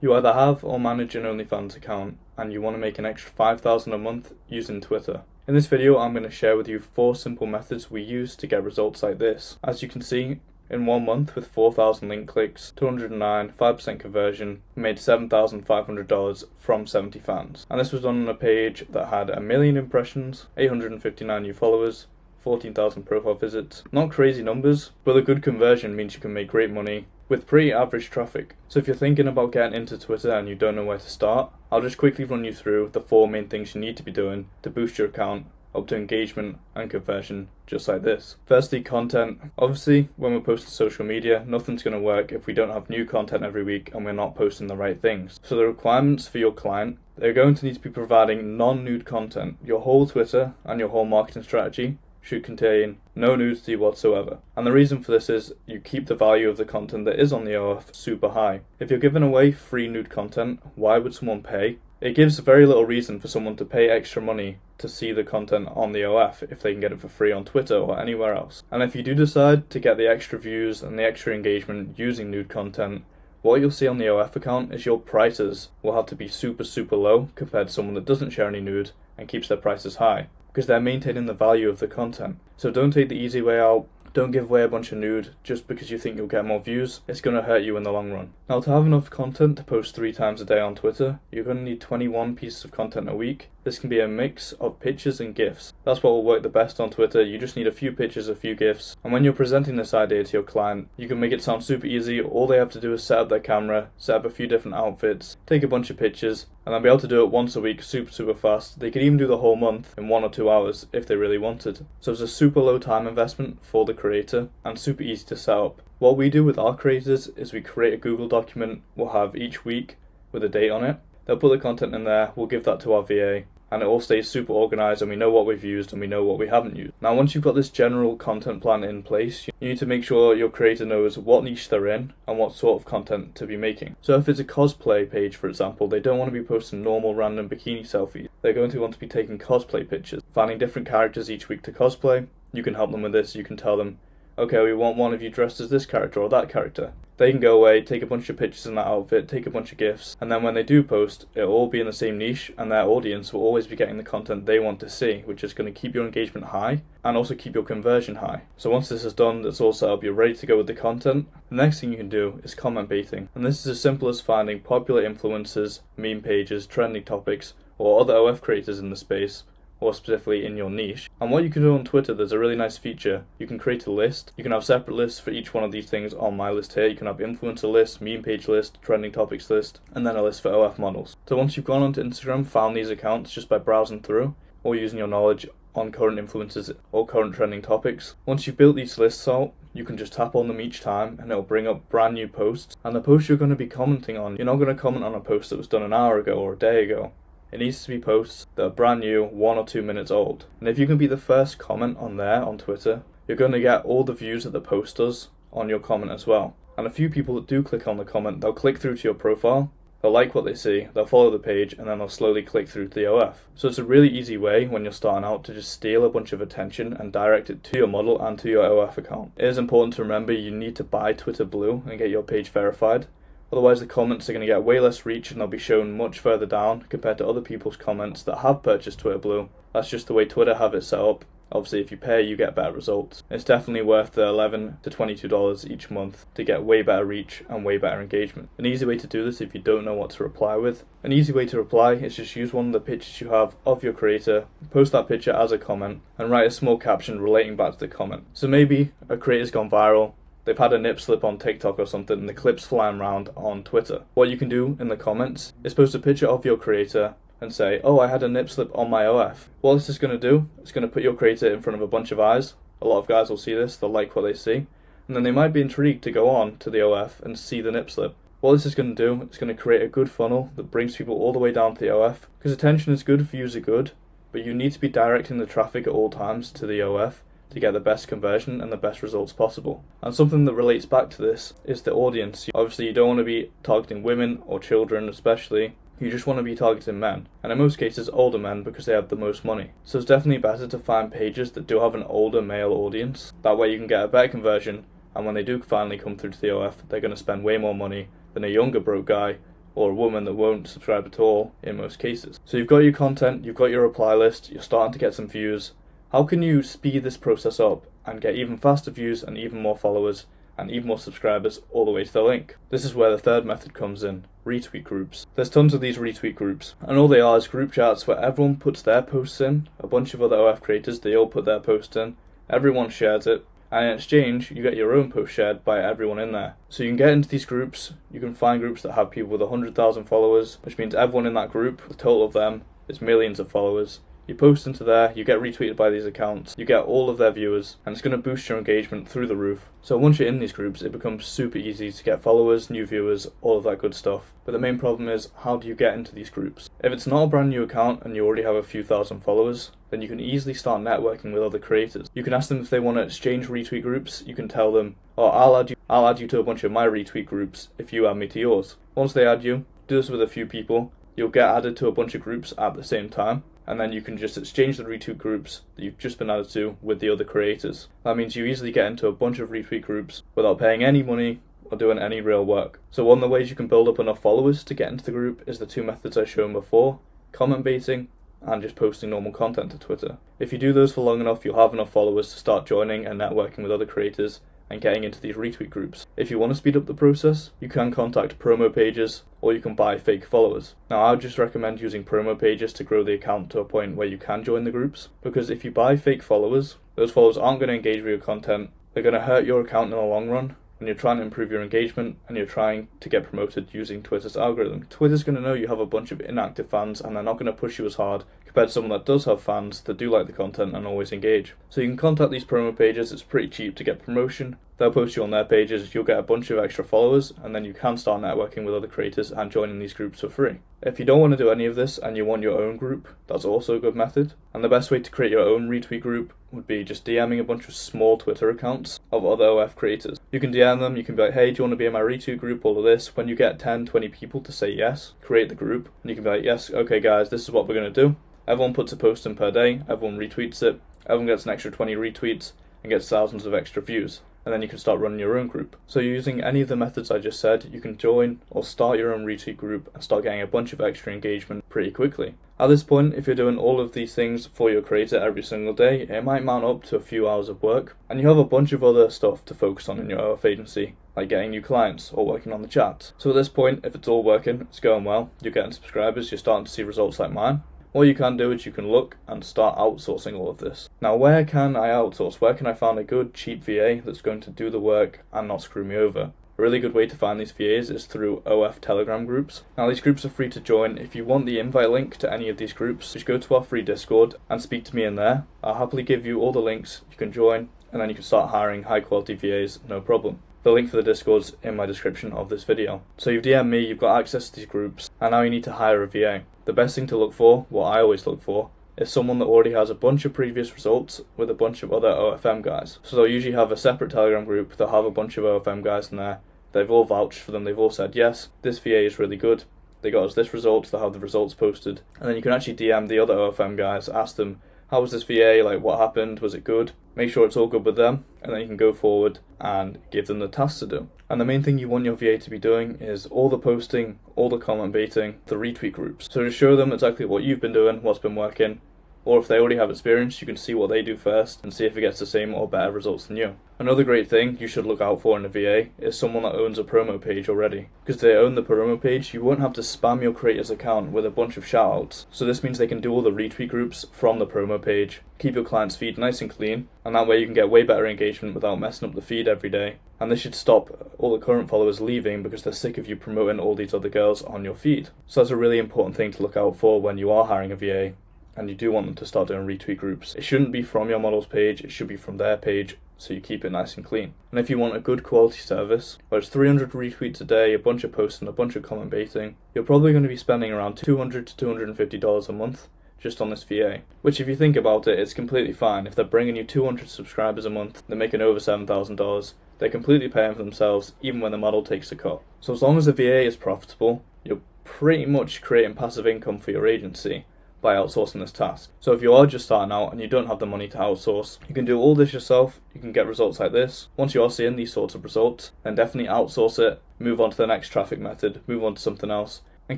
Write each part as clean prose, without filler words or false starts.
You either have or manage an OnlyFans account and you want to make an extra $5,000 a month using Twitter. In this video, I'm going to share with you 4 simple methods we use to get results like this. As you can see, in 1 month with 4,000 link clicks, 209, 5% conversion, we made $7,500 from 70 fans. And this was done on a page that had 1 million impressions, 859 new followers, 14,000 profile visits. Not crazy numbers, but a good conversion means you can make great money with pretty average traffic. So if you're thinking about getting into Twitter and you don't know where to start, I'll just quickly run you through the 4 main things you need to be doing to boost your account up to engagement and conversion, just like this. Firstly, content. Obviously, when we're posting social media, nothing's going to work if we don't have new content every week and we're not posting the right things. So the requirements for your client, they're going to need to be providing non-nude content. Your whole Twitter and your whole marketing strategy should contain no nudity whatsoever. And the reason for this is you keep the value of the content that is on the OF super high. If you're giving away free nude content, why would someone pay? It gives very little reason for someone to pay extra money to see the content on the OF if they can get it for free on Twitter or anywhere else. And if you do decide to get the extra views and the extra engagement using nude content, what you'll see on the OF account is your prices will have to be super low compared to someone that doesn't share any nude and keeps their prices high, because they're maintaining the value of the content. So don't take the easy way out. Don't give away a bunch of nude just because you think you'll get more views. It's going to hurt you in the long run. Now, to have enough content to post 3 times a day on Twitter, you're going to need 21 pieces of content a week. This can be a mix of pictures and GIFs. That's what will work the best on Twitter. You just need a few pictures, a few GIFs. And when you're presenting this idea to your client, you can make it sound super easy. All they have to do is set up their camera, set up a few different outfits, take a bunch of pictures, and they'll be able to do it once a week super fast. They could even do the whole month in 1 or 2 hours if they really wanted. So it's a super low time investment for the creator and super easy to set up. What we do with our creators is we create a Google document we'll have each week with a date on it. They'll put the content in there, we'll give that to our VA, and it all stays super organized and we know what we've used and we know what we haven't used. Now, once you've got this general content plan in place, you need to make sure your creator knows what niche they're in and what sort of content to be making. So if it's a cosplay page, for example, they don't want to be posting normal random bikini selfies. They're going to want to be taking cosplay pictures, finding different characters each week to cosplay. You can help them with this. You can tell them, okay, we want one of you dressed as this character or that character. They can go away, take a bunch of pictures in that outfit, take a bunch of GIFs, and then when they do post, it'll all be in the same niche, and their audience will always be getting the content they want to see, which is going to keep your engagement high, and also keep your conversion high. So once this is done, that's all set up, you're ready to go with the content. The next thing you can do is comment baiting, and this is as simple as finding popular influencers, meme pages, trending topics, or other OF creators in the space, or specifically in your niche. And what you can do on Twitter, there's a really nice feature. You can create a list. You can have separate lists for each one of these things on my list here. You can have influencer list, meme page list, trending topics list, and then a list for OF models. So once you've gone onto Instagram, found these accounts just by browsing through or using your knowledge on current influencers or current trending topics, once you've built these lists out, you can just tap on them each time and it'll bring up brand new posts. And the posts you're going to be commenting on, you're not going to comment on a post that was done an hour ago or a day ago. It needs to be posts that are brand new, 1 or 2 minutes old. And if you can be the first comment on there on Twitter, you're going to get all the views that the post does on your comment as well. And a few people that do click on the comment, they'll click through to your profile, they'll like what they see, they'll follow the page, and then they'll slowly click through to the OF. So it's a really easy way when you're starting out to just steal a bunch of attention and direct it to your model and to your OF account. It is important to remember you need to buy Twitter Blue and get your page verified. Otherwise the comments are going to get way less reach and they'll be shown much further down compared to other people's comments that have purchased Twitter Blue. That's just the way Twitter have it set up. Obviously if you pay, you get better results. It's definitely worth the $11 to $22 each month to get way better reach and way better engagement. An easy way to do this if you don't know what to reply with. An easy way to reply is just use one of the pictures you have of your creator, post that picture as a comment, and write a small caption relating back to the comment. So maybe a creator's gone viral, they've had a nip slip on TikTok or something and the clip's flying around on Twitter. What you can do in the comments is post a picture of your creator and say, oh, I had a nip slip on my OF. What this is going to do, it's going to put your creator in front of a bunch of eyes. A lot of guys will see this, they'll like what they see, and then they might be intrigued to go on to the OF and see the nip slip. What this is going to do, it's going to create a good funnel that brings people all the way down to the OF, because attention is good, views are good, but you need to be directing the traffic at all times to the OF to get the best conversion and the best results possible. And something that relates back to this is the audience. Obviously you don't want to be targeting women or children especially, you just want to be targeting men, and in most cases older men because they have the most money. So it's definitely better to find pages that do have an older male audience, that way you can get a better conversion, and when they do finally come through to the OF, they're going to spend way more money than a younger broke guy or a woman that won't subscribe at all in most cases. So you've got your content, you've got your reply list, you're starting to get some views. How can you speed this process up and get even faster views and even more followers and even more subscribers all the way to the link? This is where the third method comes in, retweet groups. There's tons of these retweet groups, and all they are is group chats where everyone puts their posts in, a bunch of other OF creators, they all put their post in, everyone shares it, and in exchange you get your own post shared by everyone in there. So you can get into these groups, you can find groups that have people with 100,000 followers, which means everyone in that group, the total of them, is millions of followers. You post into there, you get retweeted by these accounts, you get all of their viewers, and it's going to boost your engagement through the roof. So once you're in these groups, it becomes super easy to get followers, new viewers, all of that good stuff. But the main problem is, how do you get into these groups? If it's not a brand new account and you already have a few thousand followers, then you can easily start networking with other creators. You can ask them if they want to exchange retweet groups. You can tell them, oh, I'll add you to a bunch of my retweet groups if you add me to yours. Once they add you, do this with a few people, you'll get added to a bunch of groups at the same time, and then you can just exchange the retweet groups that you've just been added to with the other creators. That means you easily get into a bunch of retweet groups without paying any money or doing any real work. So one of the ways you can build up enough followers to get into the group is the two methods I showed before, comment baiting and just posting normal content to Twitter. If you do those for long enough, you'll have enough followers to start joining and networking with other creators and getting into these retweet groups. If you want to speed up the process, you can contact promo pages or you can buy fake followers. Now I would just recommend using promo pages to grow the account to a point where you can join the groups, because if you buy fake followers, those followers aren't going to engage with your content, they're going to hurt your account in the long run, and you're trying to improve your engagement and you're trying to get promoted using Twitter's algorithm. Twitter's going to know you have a bunch of inactive fans and they're not going to push you as hard compared to someone that does have fans that do like the content and always engage. So you can contact these promo pages, it's pretty cheap to get promotion. They'll post you on their pages, you'll get a bunch of extra followers, and then you can start networking with other creators and joining these groups for free. If you don't want to do any of this and you want your own group, that's also a good method. And the best way to create your own retweet group would be just DMing a bunch of small Twitter accounts of other OF creators. You can DM them, you can be like, hey, do you want to be in my retweet group, all of this. When you get 10, 20 people to say yes, create the group, and you can be like, yes, okay guys, this is what we're going to do. Everyone puts a post in per day, everyone retweets it, everyone gets an extra 20 retweets, and gets thousands of extra views. And then you can start running your own group. So using any of the methods I just said, you can join or start your own retweet group and start getting a bunch of extra engagement pretty quickly. At this point, if you're doing all of these things for your creator every single day, it might mount up to a few hours of work, and you have a bunch of other stuff to focus on in your OF agency, like getting new clients or working on the chat. So at this point, if it's all working, it's going well, you're getting subscribers, you're starting to see results like mine, what you can do is you can look and start outsourcing all of this. Now, where can I outsource? Where can I find a good, cheap VA that's going to do the work and not screw me over? A really good way to find these VAs is through OF Telegram groups. Now, these groups are free to join. If you want the invite link to any of these groups, just go to our free Discord and speak to me in there. I'll happily give you all the links. You can join, and then you can start hiring high-quality VAs, no problem. The link for the Discord's in my description of this video. So you've DM'd me, you've got access to these groups, and now you need to hire a VA. The best thing to look for, what I always look for, is someone that already has a bunch of previous results with a bunch of other OFM guys. So they'll usually have a separate Telegram group, they'll have a bunch of OFM guys in there, they've all vouched for them, they've all said, yes, this VA is really good, they got us this result, they'll have the results posted, and then you can actually DM the other OFM guys, ask them, how was this VA, like what happened, was it good? Make sure it's all good with them, and then you can go forward and give them the tasks to do. And the main thing you want your VA to be doing is all the posting, all the comment baiting, the retweet groups. So just show them exactly what you've been doing, what's been working, or if they already have experience, you can see what they do first and see if it gets the same or better results than you. Another great thing you should look out for in a VA is someone that owns a promo page already. Because if they own the promo page, you won't have to spam your creator's account with a bunch of shoutouts. So this means they can do all the retweet groups from the promo page, keep your client's feed nice and clean, and that way you can get way better engagement without messing up the feed every day. And this should stop all the current followers leaving because they're sick of you promoting all these other girls on your feed. So that's a really important thing to look out for when you are hiring a VA and you do want them to start doing retweet groups. It shouldn't be from your model's page, it should be from their page, so you keep it nice and clean. And if you want a good quality service, where it's 300 retweets a day, a bunch of posts and a bunch of comment baiting, you're probably going to be spending around $200 to $250 a month just on this VA. Which, if you think about it, it's completely fine. If they're bringing you 200 subscribers a month, they're making over $7,000, they're completely paying for themselves even when the model takes a cut. So as long as the VA is profitable, you're pretty much creating passive income for your agency by outsourcing this task. So if you are just starting out and you don't have the money to outsource, you can do all this yourself, you can get results like this. Once you are seeing these sorts of results, then definitely outsource it, move on to the next traffic method, move on to something else, and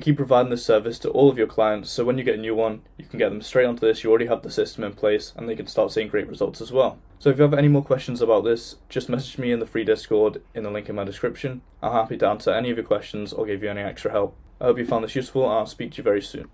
keep providing this service to all of your clients, so when you get a new one, you can get them straight onto this. You already have the system in place and they can start seeing great results as well. So if you have any more questions about this, just message me in the free Discord in the link in my description. I'm happy to answer any of your questions or give you any extra help. I hope you found this useful, and I'll speak to you very soon.